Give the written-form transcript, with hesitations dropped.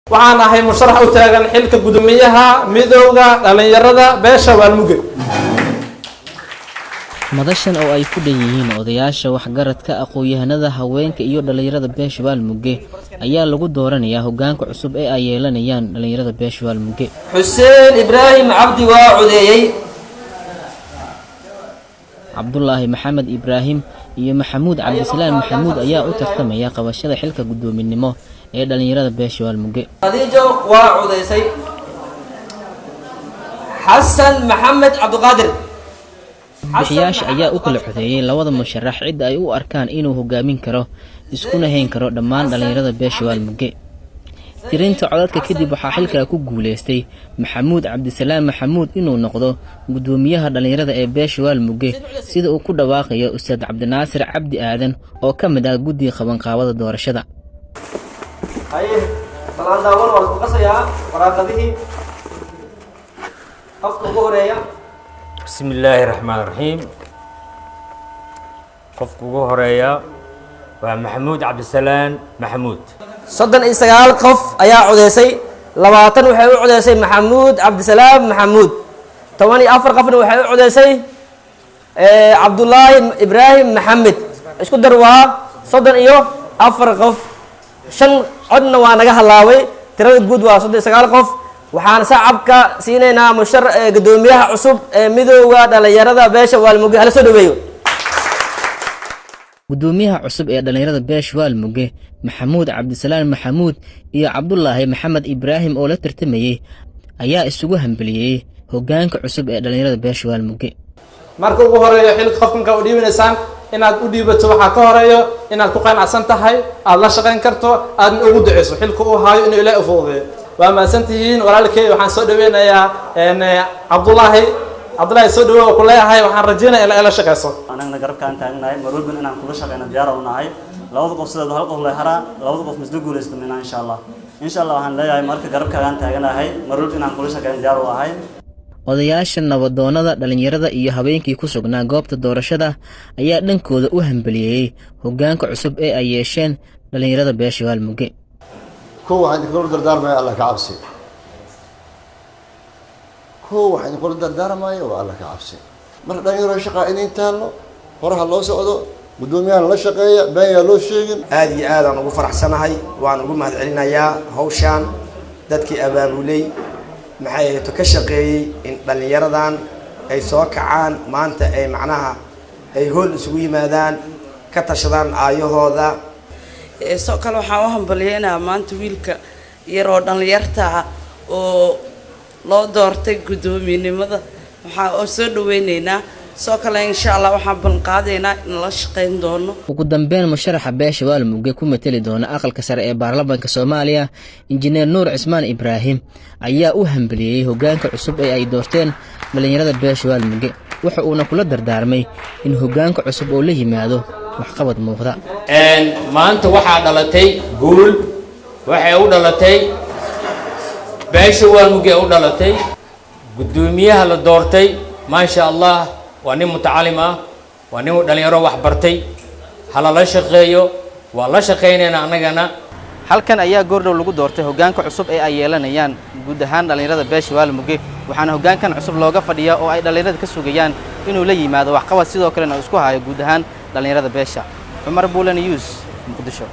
waxaan ahay musharax u taagan xilka gudoomiyaha midowga dhalinyarada beesha Waalmuge. madashan oo ay ku dhanyihiin odayaasha waxgaradka aqoon-yahanada haweenka iyo dhalinyarada beesha Waalmuge ayaa lagu dooranayaa hoggaanka cusub ee ay yeelanayaan dhalinyarada beesha Waalmuge. Xuseen Ibraahim Cabdi waa codeeyay. Cabdullaahi Maxamed Ibraahim iyo Maxamuud Cabdisalaam Maxamuud ayaa u tartamaya qabashada xilka gudoominimo ee dhalinyarada beesha Waalmuge. Khadiijo waa codeysay. Xasan Maxamed Cabdiqaadir bixiyaasha ayaa u kala codeeyay labada musharax cid ay u arkaan inuu hogaamin karo iskuna hayn karo dhammaan dhalinyarada beesha Waalmuge. tirinta codadka kadib waxaa xilka ku guuleystay Maxamuud Cabdisalaam Maxamuud inuu noqdo gudoomiyaha dhalinyarada ee beesha Waalmuge sida uu ku dhawaaqayo Ustaad Cabdinaasir Cabdi Aadan oo ka mid ah guddiga qabanqaabada doorashada. balandaawan waa ku qasayaa waraaqadihii qofka ugu horeeya. بسم الله الرحمن الرحيم. قفك هريا ومحمود عبد السلام محمود. soddon iyo sagaal qof ayaa codeysay. 20 waxay u codeysay Maxamuud Cabdisalaam Maxamuud. 14 qofna waxay u codeysay Cabdullaahi Ibraahim Maxamed. isku dar waa 34 qof. 5 codna waa naga halaaway. tirada guud waa 39 qof. waxaan shacabka siinaynaa gudoomiyaha cusub ee midowga dhalinyarada beesha Waalmuge. hala soo dhaweeyo gudoomiyaha cusub ee dhalinyarada beesha Waalmuge Maxamuud Cabdisalaam Maxamuud iyo Cabdullaahi Maxamed Ibraahim oo la tartamayay ayaa isugu hambaliyay hoggaanka cusub ee dhalinyarada beesha Waalmuge. marka ugu horeeyo xilka qofka u dhiibaysaan inaad u dhiibato waxa ka horeeyo inaad ku qanacsan tahay aad la shaqeyn karto aad ugu duceyso xilka uu haayo inuu Ilaahay u fududeeyo. waa maasantihiin walaalkay waxaan soo dhaweynayaa Cabdullaahi soo dhawow ku leeyahay waxaan rajeynayaa in la shaqeyso. anagna garabkaan taagnahay marwalban inaan kula shaqeyno diyaar u nahay. labada qof sidoo hal qof la haraa labada qof misla guuleystamina insha Allah waxaan leeyahay marka garabkaan taaganahay marwalban inaan kula shaqeyno diyaar u ahay. odayaasha nabadoonada dhalinyarada iyo habeenkii ku sugnaa goobta doorashada ayaa dhankooda u hambaliyay hoggaanka cusub ee ay yeesheen dhalinyarada beesha Waalmuge. waxaan idin dardaarmayaa Allah ka cabsi. waxaan idin dardaarmayaa waa Allah ka cabsi. mar dhalinyaro shaqaa inay taalo horaha loo socdo gudoomiyaha la shaqeeya baan loo sheegin. aad iyo aad aan ugu faraxsanahay waan ugu mahadcelinayaa hawshan dadkii abaabulay maxay ahayd ka shaqeeyay in dhalinyaradan ay soo kacaan maanta ay macnaha ay hool isugu yimaadaan ka tashadaan aayahooda. soo kale waxaan u hambalyeynaa maanta wiilka yar oo dhalinyarta oo loo doortay gudoominimada waxaan soo dhaweynaynaa. soo kale insha Allah waxaan balqaadeynaa in la shaqeyn doono. ugu dambeyn musharaxa beesha Waalmuge ku matali doona aqalka sare ee baarlamaanka Soomaaliya injineer Nuur Cismaan Ibraahim ayaa u hambaliyay hoggaanka cusub ee ay doorteen dhalinyarada beesha Waalmuge. waxa uuna kula dardaarmay in hoggaanka cusub oo la yimaado waxqabad muuqda. maanta waxaa dhalatay guul waxay u dhalatay beesha Waalmuge u dhalatay gudoomiyaha la doortay ma sha Allah waa nin mutacallim ah waa nin dhalinyaro wax bartay hala la shaqeeyo waa la shaqeynayna anagana. halkan ayaa goordhow lagu doortay hoggaanka cusub ee ay yeelanayaan guud ahaan dhalinyarada beesha Waalmuge waxaana hoggaankan cusub looga fadhiyaa oo ay dhalinyarada ka sugayaan inuu la yimaado waxqabad sidoo kalena isku hayo guud ahaan dhalinyarada beesha. Cumar Buulan News Muqdisho.